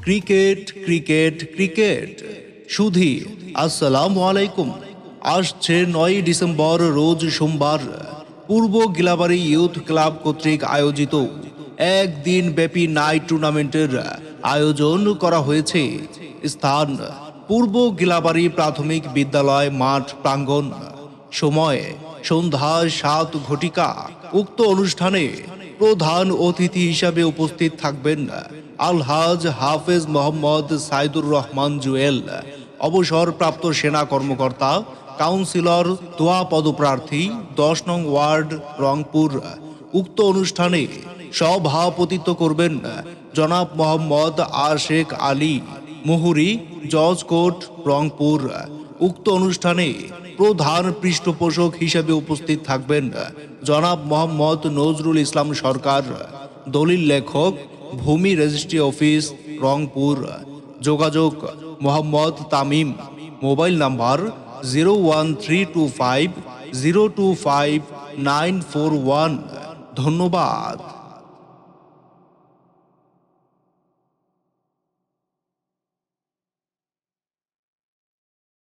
Cricket cricket cricket সুধী আসসালামু আলাইকুম। আসছে 9 ডিসেম্বর রোজ সোমবার পূর্ব গিলাবাড়ি ইউথ ক্লাব কর্তৃক আয়োজিত একদিন ব্যাপী নাইট টুর্নামেন্টের আয়োজন করা হয়েছে। স্থান পূর্ব গিলাবাড়ি প্রাথমিক বিদ্যালয় মাঠ প্রাঙ্গণ। সময় সন্ধ্যা 7 ঘটিকা। উক্ত অনুষ্ঠানে প্রধান অতিথি হিসাবে উপস্থিত থাকবেন আলহাজ হাফেজ মোহাম্মদ সাইদুর রহমান জুয়েল, অবসরপ্রাপ্ত সেনা কর্মকর্তা, কাউন্সিলর, দোয়া পদপ্রার্থী, 10 নং ওয়ার্ড, রংপুর। উক্ত অনুষ্ঠানে সভাপতিত্ব করবেন জনাব মোহাম্মদ আশেক আলী, মুহুরী, জজ কোর্ট, রংপুর। উক্ত অনুষ্ঠানে প্রধান পৃষ্ঠপোষক হিসেবে উপস্থিত থাকবেন জনাব মোহাম্মদ নজরুল ইসলাম সরকার, দলিল লেখক, ভূমি রেজিস্ট্রি অফিস, রংপুর। যোগাযোগ মোহাম্মদ তামিম, মোবাইল নাম্বার 01325 025 941। ধন্যবাদ।